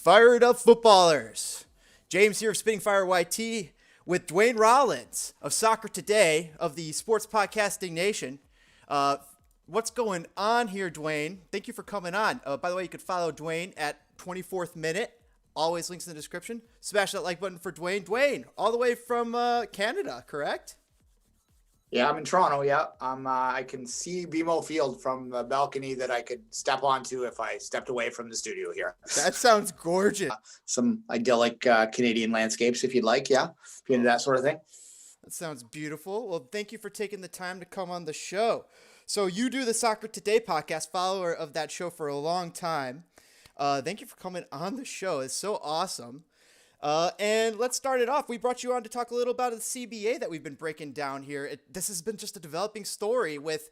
Fired up footballers. James here of Spitting Fire YT with Duane Rollins of Soccer Today of the Sports Podcasting Nation. What's going on here, Duane? Thank you for coming on. By the way, you could follow Duane at 24th Minute. Always links in the description. Smash that like button for Duane. Duane, all the way from Canada, correct? Yeah, I'm in Toronto. Yeah, I can see BMO Field from the balcony that I could step onto if I stepped away from the studio here. That sounds gorgeous. Some idyllic Canadian landscapes, if you'd like. Yeah, if you're into that sort of thing. That sounds beautiful. Well, thank you for taking the time to come on the show. So you do the Soccer Today podcast, follower of that show for a long time. Thank you for coming on the show. It's so awesome. And let's start it off. We brought you on to talk a little about the CBA that we've been breaking down here. This has been just a developing story with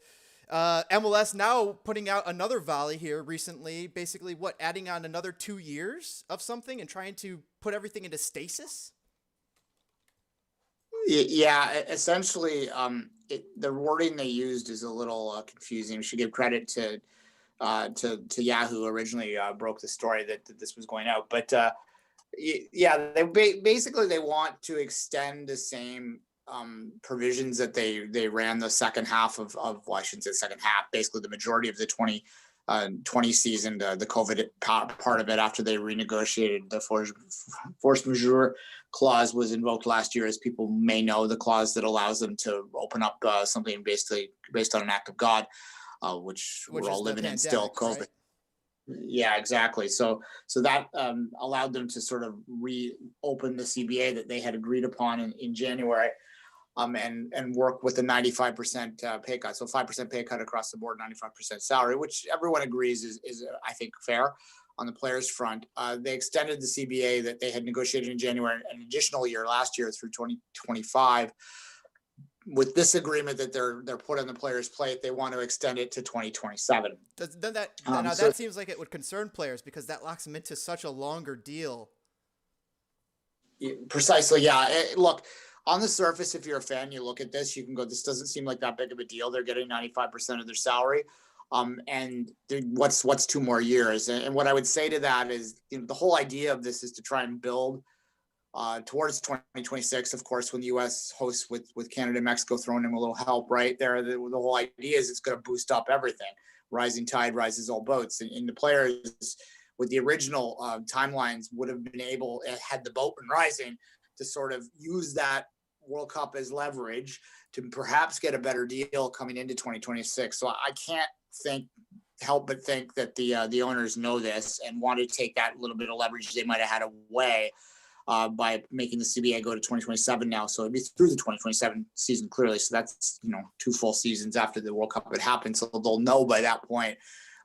MLS now putting out another volley here recently, basically adding on another 2 years of something and trying to put everything into stasis? Yeah, essentially, the wording they used is a little confusing. We should give credit to Yahoo originally broke the story that this was going out, but yeah, they basically want to extend the same provisions that they ran the second half of well, I shouldn't say second half, basically the majority of the 2020 season, the COVID part of it after they renegotiated the force majeure clause was invoked last year, as people may know, the clause that allows them to open up something basically based on an act of God, which we're all living in still, COVID. Right? Yeah, exactly. So that allowed them to sort of reopen the CBA that they had agreed upon in January, and work with a 95% pay cut. So 5% pay cut across the board, 95% salary, which everyone agrees is I think fair on the players' front. They extended the CBA that they had negotiated in January an additional year last year through 2025. With this agreement that they're put on the players' plate, they want to extend it to 2027. That seems like it would concern players because that locks them into such a longer deal. Precisely, yeah. Look, on the surface, if you're a fan, you look at this, you can go, this doesn't seem like that big of a deal. They're getting 95% of their salary. And what's 2 more years? And what I would say to that is, the whole idea of this is to try and build towards 2026, of course, when the U.S. hosts with Canada and Mexico throwing them a little help right there. The whole idea is it's going to boost up everything. Rising tide rises all boats. And the players with the original timelines would have been able, had the boat been rising, to sort of use that World Cup as leverage to perhaps get a better deal coming into 2026. So I can't help but think that the owners know this and want to take that little bit of leverage they might have had away by making the CBA go to 2027 now. So it'd be through the 2027 season clearly. So that's, 2 full seasons after the World Cup had happened. So they'll know by that point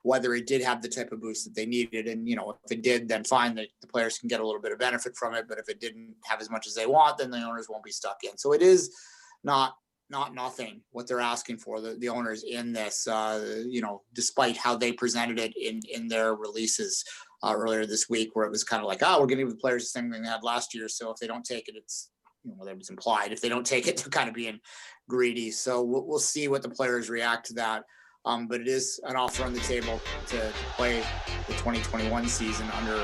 whether it did have the type of boost that they needed. And, if it did, then fine, the players can get a little bit of benefit from it. But if it didn't have as much as they want, then the owners won't be stuck in. So it is not nothing what they're asking for, the owners in this, despite how they presented it in their releases earlier this week, where it was kind of like, we're going to give the players the same thing they had last year. So if they don't take it, it's, that was implied. If they don't take it, they're kind of being greedy. So we'll see what the players react to that. But it is an offer on the table to play the 2021 season under,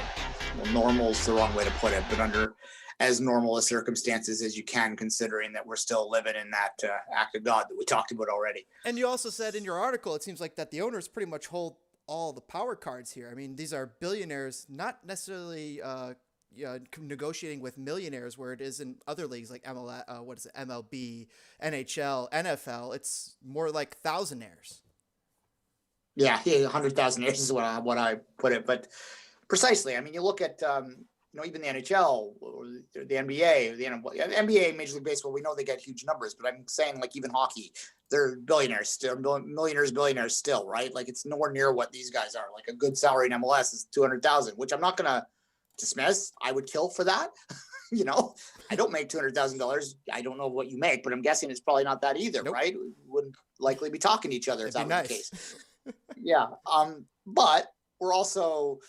normal is the wrong way to put it, but under as normal a circumstances as you can, considering that we're still living in that act of God that we talked about already. And you also said in your article, it seems like that the owners pretty much hold all the power cards here. I mean, these are billionaires, not necessarily negotiating with millionaires where it is in other leagues like MLB, NHL, NFL. It's more like thousandaires. Yeah, 100,000 is what I put it. But precisely, I mean, you look at even the NHL or the NBA, the NBA, Major League Baseball. We know they get huge numbers, but I'm saying like even hockey, they're billionaires still, billionaires still, right? Like it's nowhere near what these guys are. Like a good salary in MLS is 200,000, which I'm not gonna dismiss. I would kill for that. I don't make $200,000. I don't know what you make, but I'm guessing it's probably not that either, nope. Right? We wouldn't likely be talking to each other if that was the case. Yeah. But we're also,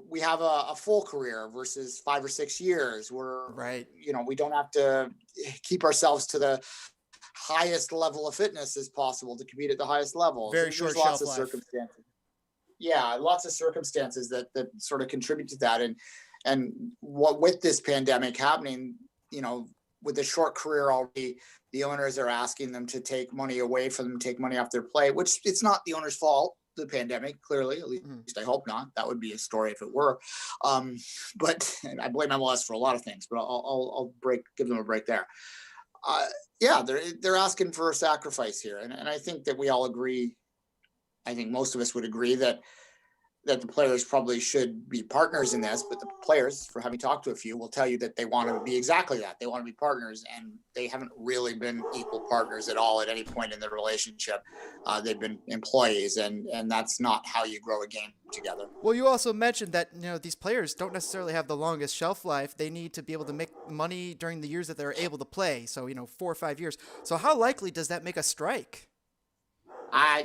we have a full career versus 5 or 6 years. We're right. We don't have to keep ourselves to the highest level of fitness as possible to compete at the highest level. Very short shelf life. Circumstances. Yeah, lots of circumstances that sort of contribute to that. And what with this pandemic happening, with a short career already, the owners are asking them to take money away from them, take money off their plate, which it's not the owner's fault. The pandemic, clearly, at least I hope not. That would be a story if it were. But I blame MLS for a lot of things. But I'll give them a break there. Yeah, they're asking for a sacrifice here, and I think that we all agree. I think most of us would agree that the players probably should be partners in this, but the players, for having talked to a few, will tell you that they want to be exactly that. They want to be partners, and they haven't really been equal partners at all at any point in the relationship. They've been employees, and that's not how you grow a game together. Well, you also mentioned that these players don't necessarily have the longest shelf life. They need to be able to make money during the years that they're able to play. So 4 or 5 years. So how likely does that make a strike?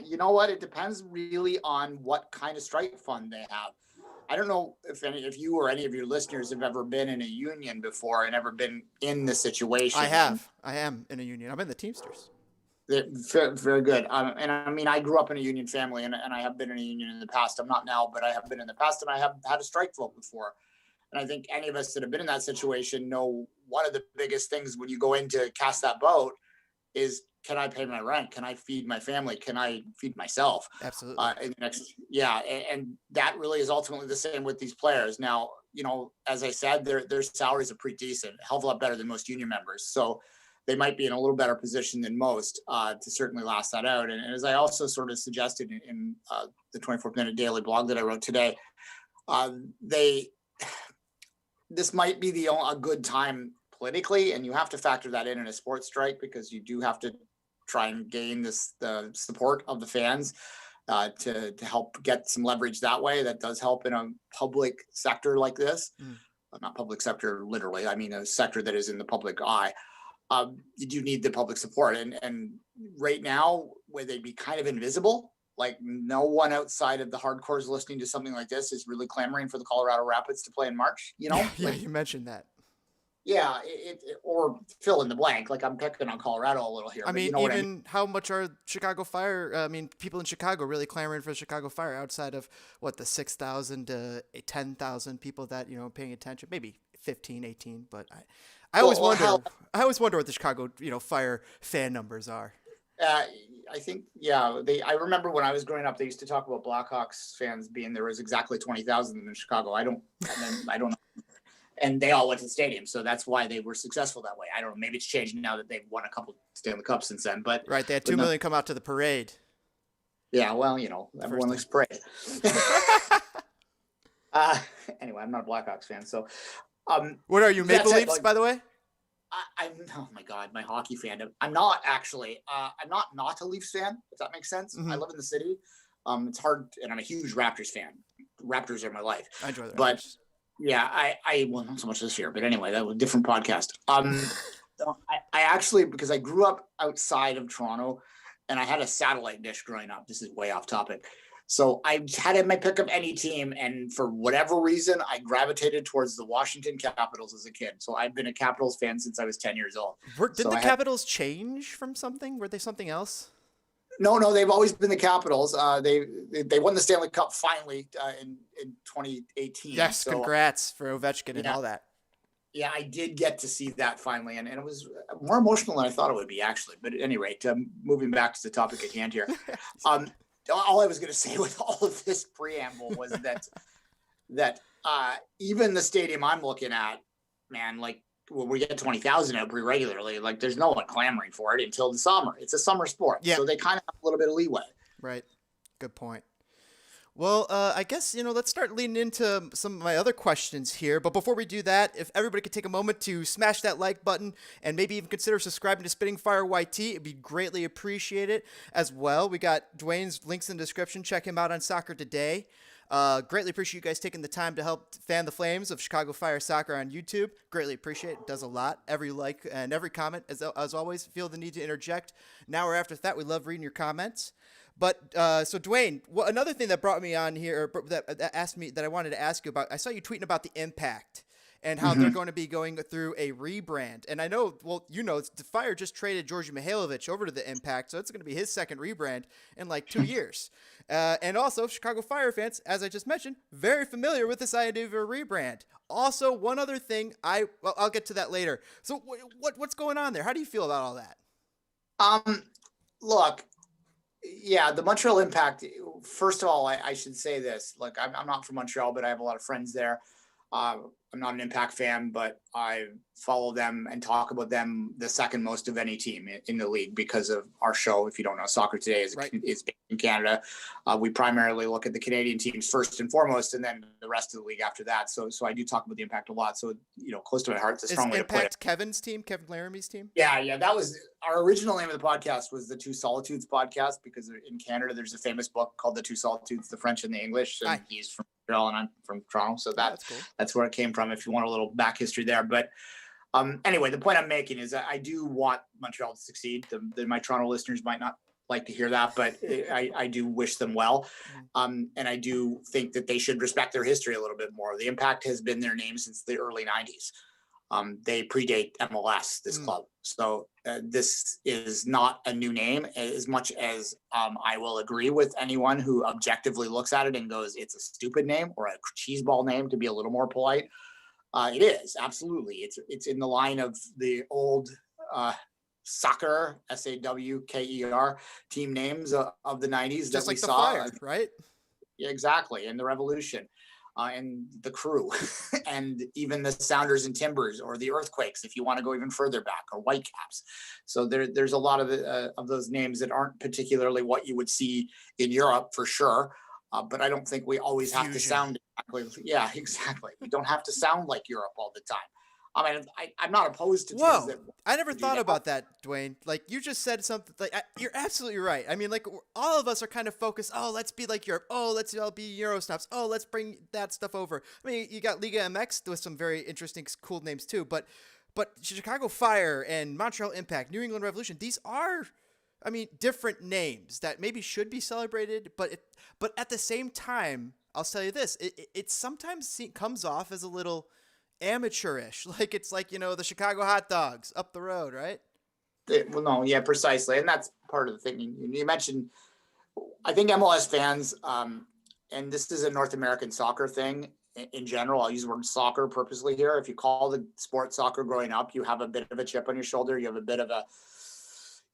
You know what? It depends really on what kind of strike fund they have. I don't know if you or any of your listeners have ever been in a union before and ever been in the situation. I have. I am in a union. I'm in the Teamsters. Very good. And I mean, I grew up in a union family, and I have been in a union in the past. I'm not now, but I have been in the past, and I have had a strike vote before. And I think any of us that have been in that situation know one of the biggest things when you go in to cast that vote is, can I pay my rent? Can I feed my family? Can I feed myself? Absolutely. And that really is ultimately the same with these players. Now, as I said, their salaries are pretty decent, a hell of a lot better than most union members. So they might be in a little better position than most to certainly last that out. And as I also sort of suggested in the 24th Minute Daily blog that I wrote today, this might be a good time politically, and you have to factor that in a sports strike, because you do have to try and gain the support of the fans to help get some leverage that way. That does help in a public sector like this. Not public sector literally, I mean a sector that is in the public eye. You do need the public support, and right now, where they'd be kind of invisible, like no one outside of the hardcores listening to something like this is really clamoring for the Colorado Rapids to play in March. Yeah, you mentioned that. Yeah, or fill in the blank. Like, I'm picking on Colorado a little here. I mean, how much are Chicago Fire? People in Chicago really clamoring for the Chicago Fire outside of the 6,000 to 10,000 people that paying attention, maybe 15, 18. But I always wonder what the Chicago Fire fan numbers are. I think I remember when I was growing up, they used to talk about Blackhawks fans being there was exactly 20,000 in Chicago. I don't know. And they all went to the stadium, so that's why they were successful that way. I don't know. Maybe it's changed now that they've won a couple Stanley Cups since then. But right, they had 2 million come out to the parade. Yeah, well, everyone likes parade. Anyway, I'm not a Blackhawks fan, so. What are you, Maple Leafs, by the way? I'm oh my God, my hockey fandom. I'm not actually. I'm not a Leafs fan, if that makes sense. I live in the city. It's hard, and I'm a huge Raptors fan. Raptors are my life. I enjoy the Raptors. But yeah, I well, not so much this year, but anyway, that was a different podcast. I actually, because I grew up outside of Toronto, and I had a satellite dish growing up. This is way off topic. So I had my pick of any team, and for whatever reason, I gravitated towards the Washington Capitals as a kid. So I've been a Capitals fan since I was 10 years old. Did the Capitals change from something? Were they something else? No, they've always been the Capitals. They won the Stanley Cup finally in 2018. Yes, so, congrats for Ovechkin and all that. Yeah, I did get to see that finally, and it was more emotional than I thought it would be, actually. But at any rate, moving back to the topic at hand here. All I was going to say with all of this preamble was that even the stadium I'm looking at, man, like, when we get 20,000 out pretty regularly, like, there's no one clamoring for it until the summer. It's a summer sport. Yeah. So they kind of have a little bit of leeway. Right. Good point. Well, I guess, let's start leaning into some of my other questions here. But before we do that, if everybody could take a moment to smash that like button and maybe even consider subscribing to Spitting Fire YT, it'd be greatly appreciated as well. We got Duane's links in the description. Check him out on Soccer Today. Greatly appreciate you guys taking the time to help fan the flames of Chicago Fire Soccer on YouTube. Greatly appreciate it. It does a lot. Every like and every comment, as always, feel the need to interject. Now or after that, we love reading your comments. But so Duane, another thing that brought me on here, or that asked me that I wanted to ask you about, I saw you tweeting about the Impact and how they're going to be going through a rebrand. And I know, well, the Fire just traded Georgi Mihailovic over to the Impact, so it's going to be his second rebrand in like 2 years. And also, Chicago Fire fans, as I just mentioned, very familiar with this idea of a rebrand. Also, one other thing, I'll get to that later. So what's going on there? How do you feel about all that? Look, yeah, the Montreal Impact. First of all, I should say this. Look, I'm not from Montreal, but I have a lot of friends there. I'm not an Impact fan, but I follow them and talk about them the second most of any team in the league because of our show. If you don't know, Soccer Today is based in Canada. We primarily look at the Canadian teams first and foremost, and then the rest of the league after that. So I do talk about the Impact a lot. So, close to my heart. It's a strong way to put it. Kevin's team, Kevin Laramie's team? Yeah. That was our original name of the podcast, was the Two Solitudes podcast, because in Canada, there's a famous book called The Two Solitudes, the French and the English. And he's from Montreal and I'm from Toronto. So that's cool. That's where it came from, if you want a little back history there. But anyway, the point I'm making is that I do want Montreal to succeed. My Toronto listeners might not like to hear that, but I do wish them well. And I do think that they should respect their history a little bit more. The Impact has been their name since the early 90s. They predate MLS, this club. So this is not a new name, as much as I will agree with anyone who objectively looks at it and goes, it's a stupid name or a cheeseball name, to be a little more polite. It is, absolutely. It's in the line of the old soccer, SAWKER, team names of the 90s. Just like the Fire, right? Yeah, exactly. And the Revolution. And the Crew, and even the Sounders and Timbers, or the Earthquakes, if you want to go even further back, or Whitecaps. So there's a lot of those names that aren't particularly what you would see in Europe, for sure. But I don't think we always have to sound exactly. Yeah, exactly. We don't have to sound like Europe all the time. I mean, I'm not opposed to teams that. I never thought about that, Duane. Like, you just said something. Like, you're absolutely right. I mean, like, all of us are kind of focused. Oh, let's be like Europe. Oh, let's all be Euro snobs. Oh, let's bring that stuff over. I mean, you got Liga MX with some very interesting, cool names too. But Chicago Fire and Montreal Impact, New England Revolution, these are, I mean, different names that maybe should be celebrated. But at the same time, I'll tell you this: it sometimes comes off as a little amateurish, like it's like, the Chicago hot dogs up the road, right? Well, no, yeah, precisely. And that's part of the thing you mentioned. I think MLS fans, and this is a North American soccer thing in general. I'll use the word soccer purposely here. If you call the sport soccer growing up, you have a bit of a chip on your shoulder. You have a bit of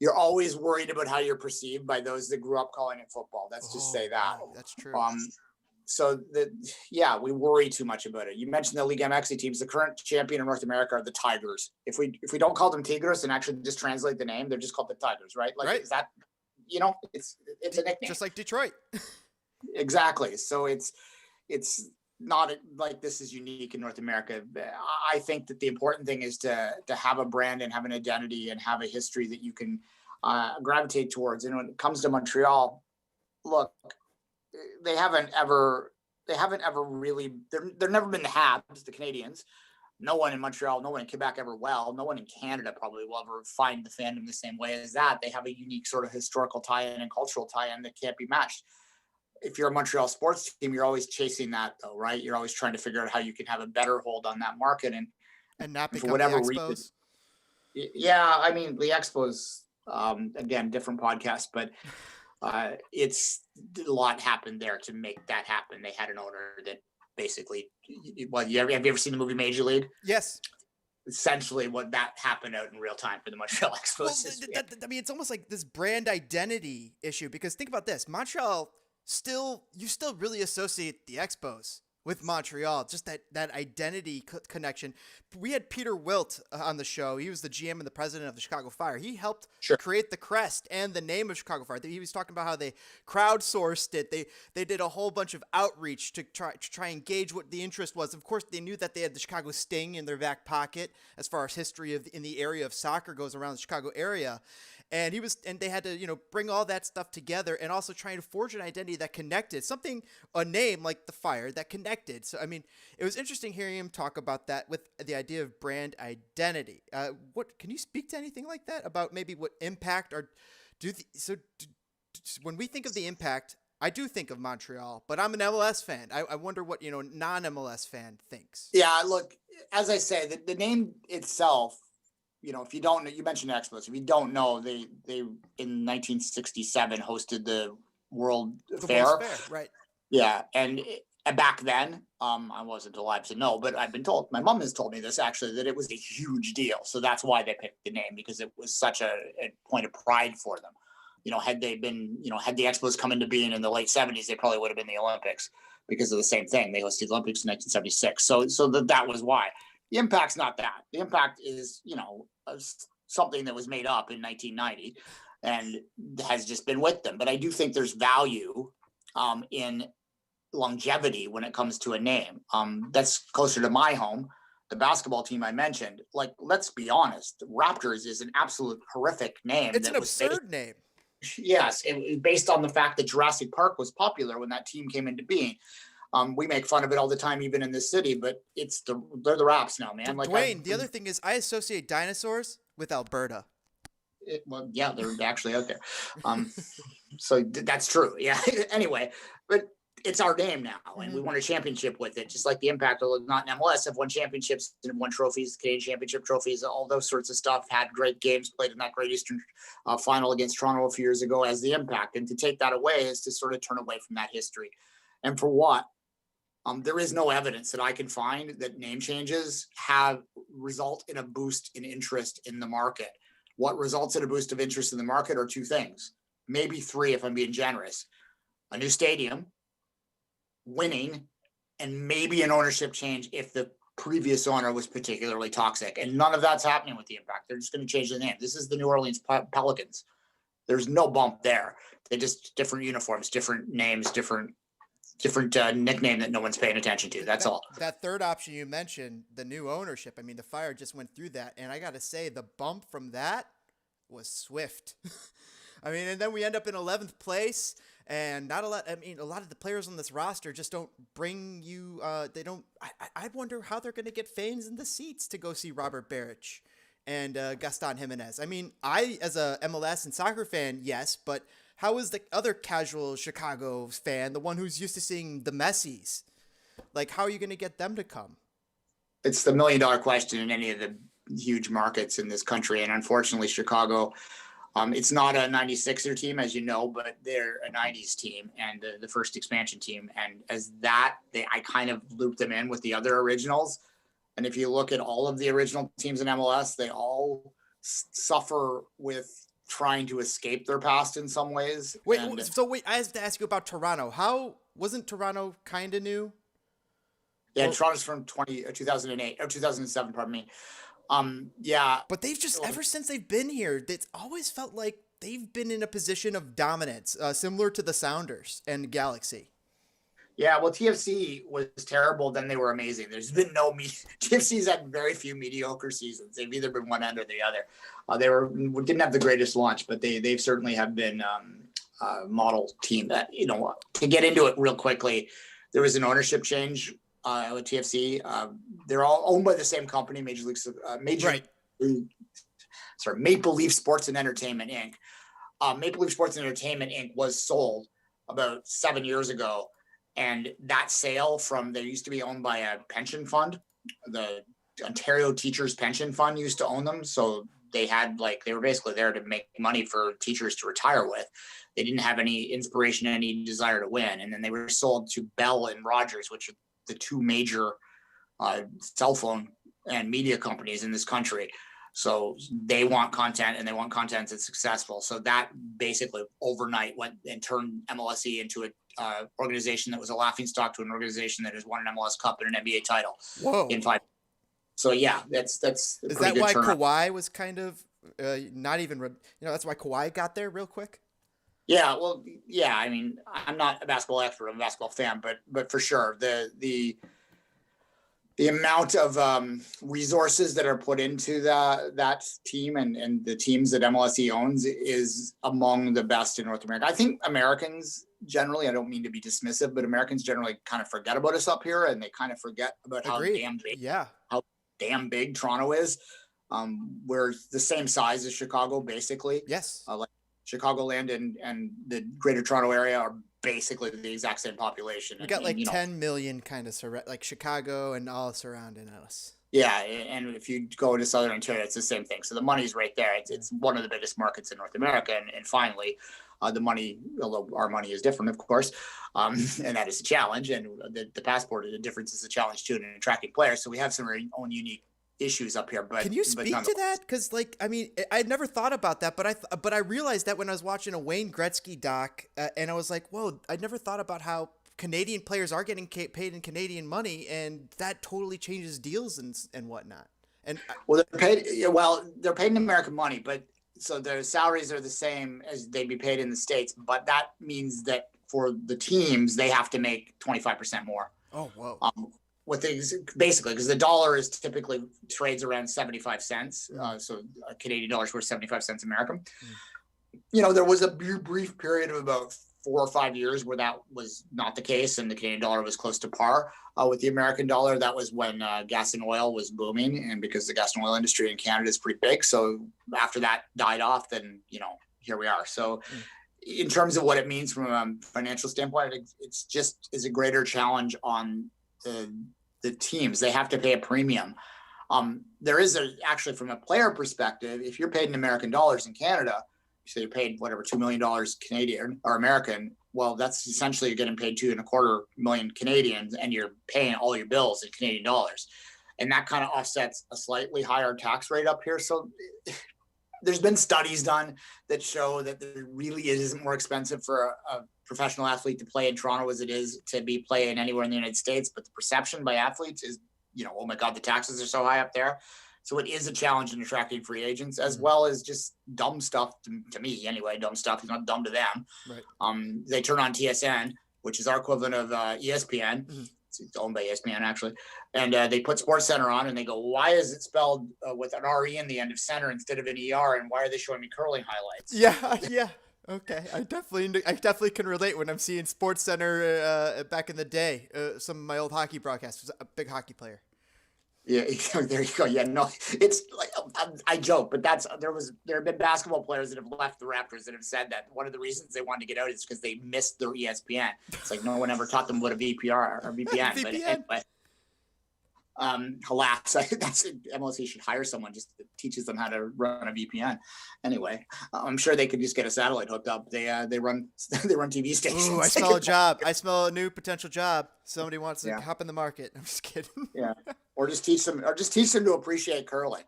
you're always worried about how you're perceived by those that grew up calling it football. Let's just say that. That's true. So we worry too much about it. You mentioned the Liga MX teams. The current champion of North America are the Tigers. If we don't call them Tigers and actually just translate the name, they're just called the Tigers, right? Like, right. Is that, it's a nickname. Just like Detroit. Exactly. So it's not like this is unique in North America. I think that the important thing is to have a brand and have an identity and have a history that you can gravitate towards. And when it comes to Montreal, look, they haven't ever really, they've never been the Habs, the Canadians. No one in Montreal, no one in Quebec ever will. No one in Canada probably will ever find the fandom the same way as that. They have a unique sort of historical tie-in and cultural tie-in that can't be matched. If you're a Montreal sports team, you're always chasing that, though, right? You're always trying to figure out how you can have a better hold on that market and not become for whatever the Expos. Reason. Yeah, I mean, the Expos, again, different podcast, but it's a lot happened there to make that happen. They had an owner that basically, have you ever seen the movie Major League? Yes. Essentially what that happened out in real time for the Montreal Expos. Well, I mean, it's almost like this brand identity issue, because think about this. Montreal you still really associate the Expos with Montreal, just that identity connection. We had Peter Wilt on the show. He was the GM and the president of the Chicago Fire. He helped create the crest and the name of Chicago Fire. He was talking about how they crowdsourced it. They did a whole bunch of outreach to try and gauge what the interest was. Of course, they knew that they had the Chicago Sting in their back pocket as far as history in the area of soccer goes around the Chicago area. And they had to, bring all that stuff together and also trying to forge an identity that connected, a name like the Fire that connected. So, I mean, it was interesting hearing him talk about that with the idea of brand identity. Can you speak to anything like that about maybe what Impact when we think of the Impact, I do think of Montreal, but I'm an MLS fan. I wonder what, non-MLS fan thinks. Yeah, look, as I say, the name itself, if you don't know, you mentioned Expos. If you don't know, they in 1967 hosted the World The Fair. World's Fair, right? Yeah, and back then, I wasn't alive to know, but I've been told. My mom has told me this actually, that it was a huge deal. So that's why they picked the name, because it was such a point of pride for them. Had they been, had the Expos come into being in the late 70s, they probably would have been the Olympics because of the same thing. They hosted the Olympics in 1976. So that was why. The Impact's not that. The Impact is, something that was made up in 1990 and has just been with them. But I do think there's value in longevity when it comes to a name. That's closer to my home. The basketball team I mentioned, like, let's be honest, Raptors is an absolute horrific name. It's an absurd name. Yes, it was based on the fact that Jurassic Park was popular when that team came into being. We make fun of it all the time, even in this city, but they're the Raps now, man. Like, Duane, the other thing is I associate dinosaurs with Alberta. Yeah, they're actually out there. So that's true. Yeah. Anyway, but it's our name now, and we won a championship with it, just like the Impact, although not in MLS, have won championships and won trophies, Canadian championship trophies, all those sorts of stuff. Had great games, played in that Great Eastern final against Toronto a few years ago as the Impact, and to take that away is to sort of turn away from that history. And for what? There is no evidence that I can find that name changes result in a boost in interest in the market. What results in a boost of interest in the market are two things, maybe three if I'm being generous: a new stadium, winning, and maybe an ownership change if the previous owner was particularly toxic. And none of that's happening with the Impact. They're just going to change the name. This is the New Orleans Pelicans. There's no bump there. They just different uniforms, different names, different nickname that no one's paying attention to. That's all. That third option you mentioned, the new ownership. I mean, the Fire just went through that, and I got to say, the bump from that was swift. I mean, and then we end up in 11th place, and not a lot. I mean, a lot of the players on this roster just don't bring you. They don't. I wonder how they're going to get fans in the seats to go see Robert Baric and Gaston Jimenez. I mean, I as a MLS and soccer fan, yes, but how is the other casual Chicago fan, the one who's used to seeing the Messis? Like, how are you going to get them to come? It's the $1 million question in any of the huge markets in this country. And unfortunately, Chicago, it's not a 96er team, as you know, but they're a 90s team and the first expansion team. And as that, I kind of looped them in with the other originals. And if you look at all of the original teams in MLS, they all suffer with trying to escape their past in some ways. Wait, I have to ask you about Toronto. How wasn't Toronto kind of new? Yeah, well, Toronto's from 2008 or 2007, pardon me. Yeah. But they've just, ever since they've been here, it's always felt like they've been in a position of dominance, similar to the Sounders and Galaxy. Yeah, well, TFC was terrible, then they were amazing. There's been TFC's had very few mediocre seasons. They've either been one end or the other. Didn't have the greatest launch, but they've certainly have been a model team that, to get into it real quickly, there was an ownership change with TFC. They're all owned by the same company, Maple Leaf Sports and Entertainment Inc. Maple Leaf Sports and Entertainment Inc. was sold about 7 years ago. And that sale they used to be owned by a pension fund. The Ontario Teachers Pension Fund used to own them. So they were basically there to make money for teachers to retire with. They didn't have any inspiration, any desire to win. And then they were sold to Bell and Rogers, which are the two major cell phone and media companies in this country. So they want content, and they want content that's successful. So that basically overnight went and turned MLSE into an organization that was a laughingstock to an organization that has won an MLS Cup and an NBA title. Whoa. In 5. So yeah, that's. Is that why Kawhi was kind of not even? That's why Kawhi got there real quick. Yeah, well, yeah. I mean, I'm not a basketball expert. I'm a basketball fan, but for sure, the amount of resources that are put into that team and the teams that MLSE owns is among the best in North America. I think Americans generally, I don't mean to be dismissive, but Americans generally kind of forget about us up here, and they kind of forget about how damn big Toronto is. We're the same size as Chicago, basically. Yes. Like Chicagoland and the Greater Toronto area are basically the exact same population. We got like you know, 10 million kind of like Chicago and all surrounding us. yeah, and if you go to Southern Ontario, it's the same thing. So the money's right there. It's one of the biggest markets in North America, and finally, the money, although our money is different, of course, and that is a challenge. And the passport, the difference is a challenge too in attracting players. So we have some of our own unique issues up here. But can you speak to that? Because like, I mean, I'd never thought about that, but I realized that when I was watching a Wayne Gretzky doc, and I was like, whoa, I'd never thought about how Canadian players are getting paid in Canadian money, and that totally changes deals and whatnot. And well, they're paid in American money, but so their salaries are the same as they'd be paid in the States. But that means that for the teams, they have to make 25% more. Oh, whoa. With things basically because the dollar is typically trades around 75 cents. So a Canadian dollar is worth 75 cents American. You know, there was a brief period of about 4 or 5 years where that was not the case, and the Canadian dollar was close to par with the American dollar. That was when gas and oil was booming, and because the gas and oil industry in Canada is pretty big. So after that died off, then, you know, here we are. So in terms of what it means from a financial standpoint, it's just is a greater challenge on the teams. They have to pay a premium. There is actually from a player perspective, if you're paid in American dollars in Canada, so you're paid whatever $2 million Canadian or American, well, that's essentially you're getting paid $2.25 million Canadians, and you're paying all your bills in Canadian dollars, and that kind of offsets a slightly higher tax rate up here. So there's been studies done that show that there really isn't more expensive for a professional athlete to play in Toronto as it is to be playing anywhere in the United States. But the perception by athletes is, you know, oh my God, the taxes are so high up there. So it is a challenge in attracting free agents, as well as just dumb stuff to me anyway. Dumb stuff is not dumb to them. Right. They turn on TSN, which is our equivalent of ESPN. Mm-hmm. It's owned by ESPN actually. And they put Sports Center on and they go, why is it spelled with an RE in the end of center instead of an ER? And why are they showing me curling highlights? Yeah. Yeah. Okay. I definitely can relate when I'm seeing Sports Center back in the day. Some of my old hockey broadcasts. Was a big hockey player. Yeah, there you go. Yeah, no, it's like I joke, but there have been basketball players that have left the Raptors that have said that one of the reasons they wanted to get out is because they missed their ESPN. It's like no one ever taught them what a VPR or VPN. VPN. But anyway, alas, that's MLSE should hire someone just that teaches them how to run a VPN. Anyway, I'm sure they could just get a satellite hooked up. They run TV stations. Ooh, I smell a job. I smell a new potential job. Somebody wants to hop in the market. I'm just kidding. Yeah. Or just teach them to appreciate curling.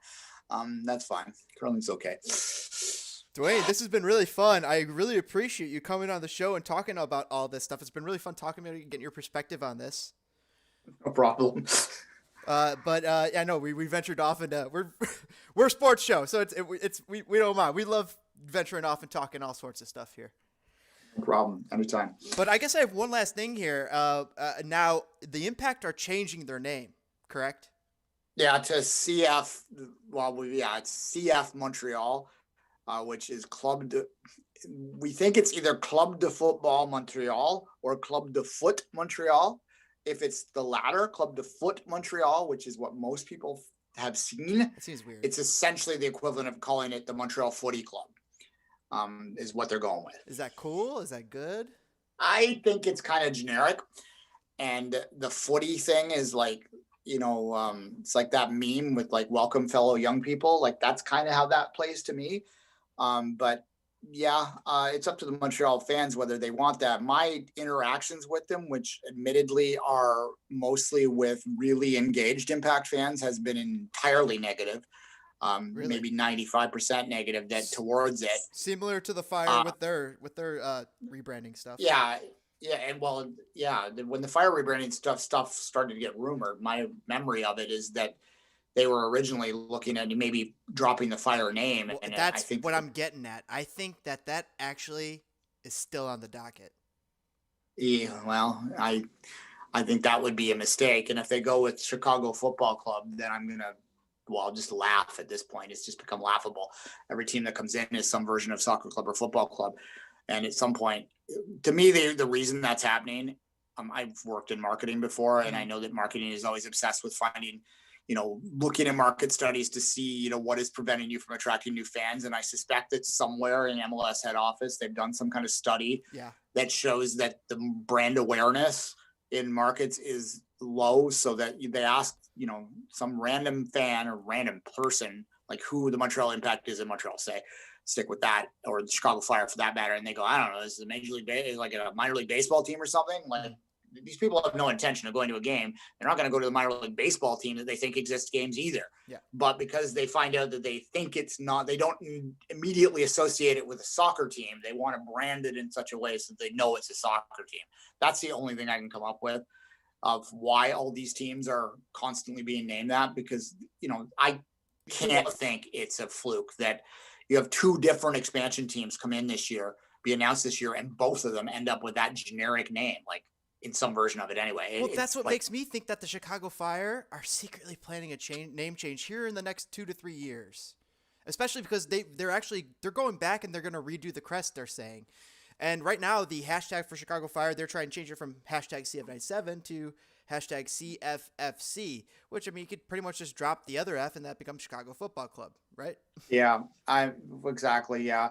That's fine. Curling's okay. Duane, this has been really fun. I really appreciate you coming on the show and talking about all this stuff. It's been really fun talking about you and getting your perspective on this. No problem. But I know we ventured off into we're a sports show, so we don't mind. We love venturing off and talking all sorts of stuff here. No problem. Anytime. But I guess I have one last thing here. Now the Impact are changing their name, correct? Yeah, to CF. It's CF Montreal, which is we think it's either Club de Football Montreal or Club de Foot Montreal. If it's the latter, Club de Foot Montreal, which is what most people have seen, that seems weird. It's essentially the equivalent of calling it the Montreal Footy Club, is what they're going with. Is that cool? Is that good? I think it's kind of generic. And the footy thing is like, you know, it's like that meme with like, welcome fellow young people. Like that's kind of how that plays to me. But yeah, it's up to the Montreal fans whether they want that. My interactions with them, which admittedly are mostly with really engaged Impact fans, has been entirely negative. Really? Maybe 95% negative towards it. Similar to the Fire with their rebranding stuff. Yeah. Yeah, and when the Fire rebranding stuff started to get rumored, my memory of it is that they were originally looking at maybe dropping the Fire name. Well, and that's what I'm getting at. I think that actually is still on the docket. Yeah, well, I think that would be a mistake. And if they go with Chicago Football Club, then I'll just laugh at this point. It's just become laughable. Every team that comes in is some version of soccer club or football club. And at some point, to me, the reason that's happening, I've worked in marketing before, and I know that marketing is always obsessed with finding, you know, looking at market studies to see, you know, what is preventing you from attracting new fans. And I suspect that somewhere in MLS head office, they've done some kind of study that shows that the brand awareness in markets is low, so that they ask, some random fan or random person, like who the Montreal Impact is in Montreal, say, stick with that, or the Chicago Fire for that matter, and they go, I don't know, this is a major league, like a minor league baseball team or something. Like, these people have no intention of going to a game. They're not going to go to the minor league baseball team that they think exists games either. Yeah. But because they find out that they think it's not, they don't immediately associate it with a soccer team. They want to brand it in such a way so they know it's a soccer team. That's the only thing I can come up with of why all these teams are constantly being named that, because, I can't think it's a fluke that you have two different expansion teams come in this year, be announced this year, and both of them end up with that generic name, like in some version of it anyway. Well, that's what makes me think that the Chicago Fire are secretly planning a name change here in the next 2 to 3 years, especially because they're going back and they're going to redo the crest, they're saying. And right now, the hashtag for Chicago Fire, they're trying to change it from hashtag CF97 to hashtag CFFC, which, I mean, you could pretty much just drop the other F and that becomes Chicago Football Club, right? Yeah, exactly. Yeah.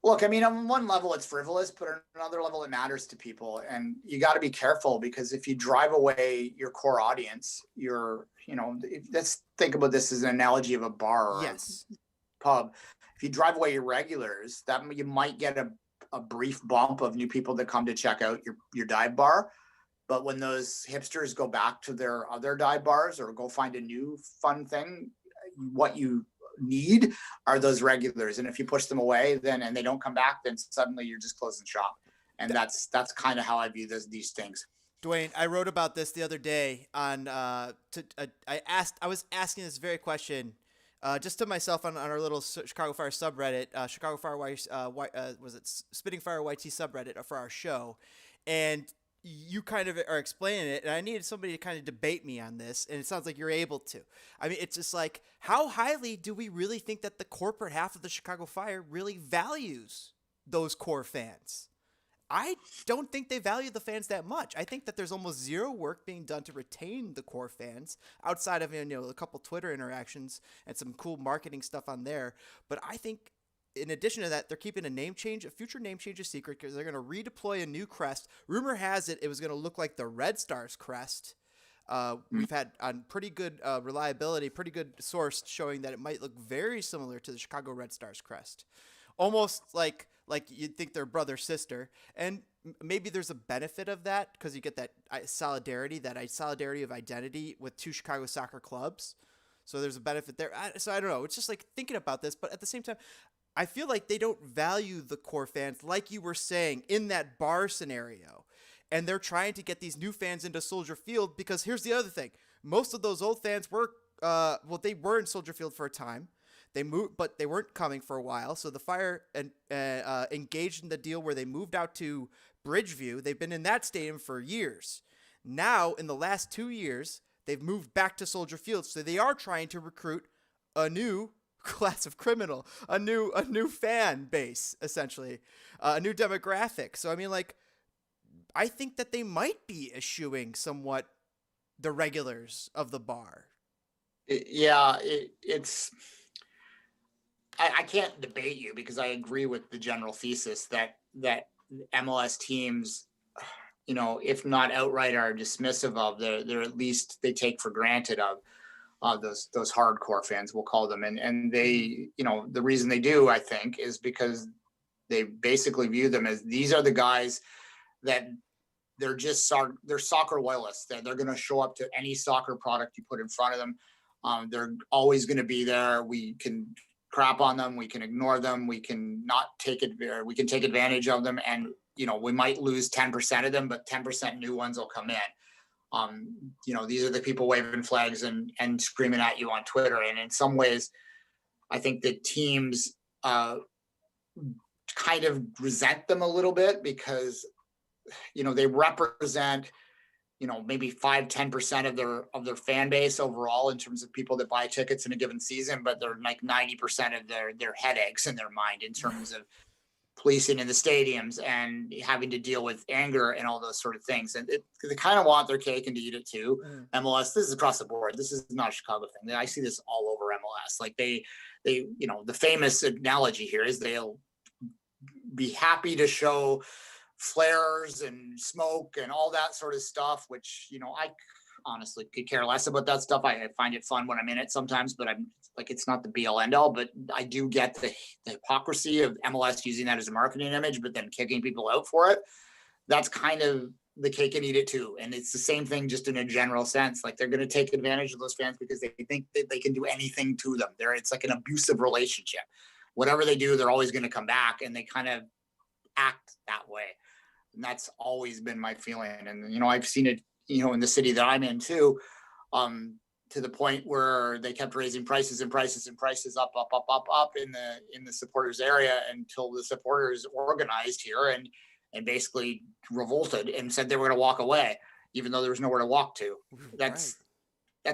Look, I mean, on one level it's frivolous, but on another level it matters to people, and you got to be careful, because if you drive away your core audience, let's think about this as an analogy of a bar or yes, a pub. If you drive away your regulars, that you might get a brief bump of new people that come to check out your dive bar. But when those hipsters go back to their other dive bars or go find a new fun thing, what you need are those regulars. And if you push them away and they don't come back, then suddenly you're just closing shop. And that's kind of how I view these things. Duane, I wrote about this the other day on I was asking this very question just to myself on our little Chicago Fire subreddit, Chicago Fire was it Spitting Fire YT subreddit for our show, and you kind of are explaining it, and I needed somebody to kind of debate me on this, and it sounds like you're able to. I mean, it's just like, how highly do we really think that the corporate half of the Chicago Fire really values those core fans? I don't think they value the fans that much. I think that there's almost zero work being done to retain the core fans outside of, a couple Twitter interactions and some cool marketing stuff on there. But I think in addition to that, they're keeping a future name change a secret, because they're going to redeploy a new crest. Rumor has it was going to look like the Red Stars crest. We've had on pretty good reliability, pretty good source showing that it might look very similar to the Chicago Red Stars crest. Almost like you'd think they're brother sister, and maybe there's a benefit of that because you get that solidarity of identity with two Chicago soccer clubs. So there's a benefit there. So I don't know. It's just like thinking about this, but at the same time, I feel like they don't value the core fans like you were saying in that bar scenario, and they're trying to get these new fans into Soldier Field, because here's the other thing: most of those old fans were they were in Soldier Field for a time. They moved, but they weren't coming for a while. So the Fire engaged in the deal where they moved out to Bridgeview. They've been in that stadium for years. Now, in the last 2 years, they've moved back to Soldier Field. So they are trying to recruit a new class of criminal, a new fan base, essentially, a new demographic. So, I mean, like, I think that they might be eschewing somewhat the regulars of the bar. It's... I can't debate you, because I agree with the general thesis that MLS teams, if not outright are dismissive of, they're at least they take for granted of those hardcore fans, we'll call them. And they, the reason they do, I think, is because they basically view them as, these are the guys that they're soccer loyalists, that they're going to show up to any soccer product you put in front of them. They're always going to be there. We can crap on them, we can ignore them, we can not take it, we can take advantage of them, and we might lose 10% of them, but 10% new ones will come in. These are the people waving flags and screaming at you on Twitter. And in some ways, I think the teams kind of resent them a little bit, because they represent maybe 5-10% of their fan base overall in terms of people that buy tickets in a given season, but they're like 90% of their headaches in their mind in terms of policing in the stadiums and having to deal with anger and all those sort of things. And they kind of want their cake and to eat it too. MLS, this is across the board. This is not a Chicago thing. I see this all over MLS. Like they the famous analogy here is they'll be happy to show flares and smoke and all that sort of stuff, which, I honestly could care less about that stuff. I find it fun when I'm in it sometimes, but I'm like, it's not the be all end all. But I do get the hypocrisy of MLS using that as a marketing image, but then kicking people out for it. That's kind of the cake and eat it too. And it's the same thing, just in a general sense. Like, they're going to take advantage of those fans because they think that they can do anything to them. It's like an abusive relationship. Whatever they do, they're always going to come back, and they kind of act that way. And that's always been my feeling. And, I've seen it, in the city that I'm in too, to the point where they kept raising prices and prices and prices up in the supporters area, until the supporters organized here and basically revolted and said they were going to walk away, even though there was nowhere to walk to. That's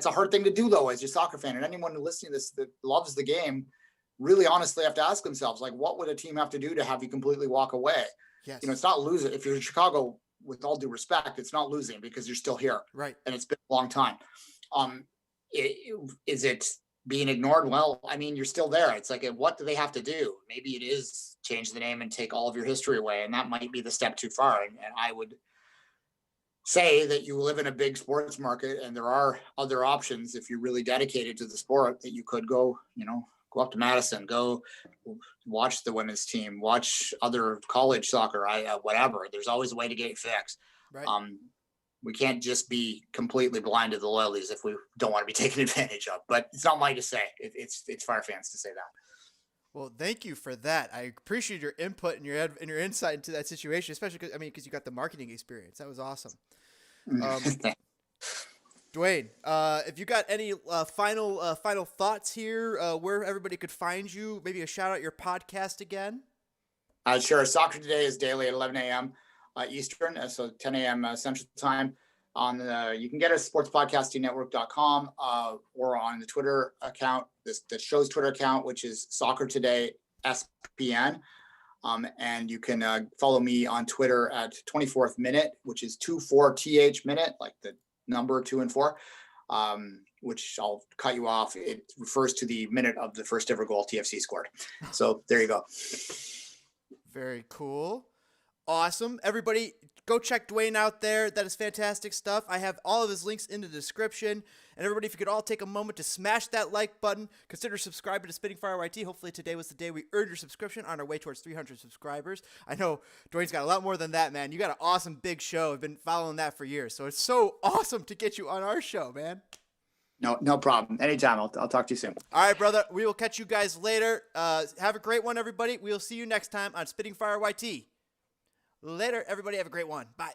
a hard thing to do, though, as your soccer fan. And anyone listening to this that loves the game really honestly have to ask themselves, like, what would a team have to do to have you completely walk away? Yes. It's not losing. If you're in Chicago, with all due respect, it's not losing because you're still here. Right. And it's been a long time. Is it being ignored? Well, I mean, you're still there. It's like, what do they have to do? Maybe it is change the name and take all of your history away. And that might be the step too far. And I would say that you live in a big sports market, and there are other options if you're really dedicated to the sport, that you could go up to Madison, go watch the women's team, watch other college soccer, whatever. There's always a way to get it fixed. Right. We can't just be completely blind to the loyalties if we don't want to be taken advantage of. But it's not mine to say. It's Fire fans to say that. Well, thank you for that. I appreciate your input and your insight into that situation, especially because you got the marketing experience. That was awesome. Duane, if you got any final thoughts here, where everybody could find you, maybe a shout out your podcast again. Sure. Soccer Today is daily at 11 a.m. Eastern, so 10 a.m. Central Time. You can get us sportspodcastingnetwork.com or on the Twitter account, the show's Twitter account, which is Soccer Today SPN. And you can follow me on Twitter at 24th Minute, which is 24th minute, like the number 2 and 4, which I'll cut you off. It refers to the minute of the first ever goal TFC scored. So there you go. Very cool. Awesome. Everybody, go check Duane out there. That is fantastic stuff. I have all of his links in the description. And everybody, if you could all take a moment to smash that like button, consider subscribing to Spitting Fire YT. Hopefully today was the day we earned your subscription, on our way towards 300 subscribers. I know Duane's got a lot more than that, man. You got an awesome big show. I've been following that for years. So it's so awesome to get you on our show, man. No problem. Anytime. I'll talk to you soon. All right, brother. We will catch you guys later. Have a great one, everybody. We'll see you next time on Spitting Fire YT. Later, everybody. Have a great one. Bye.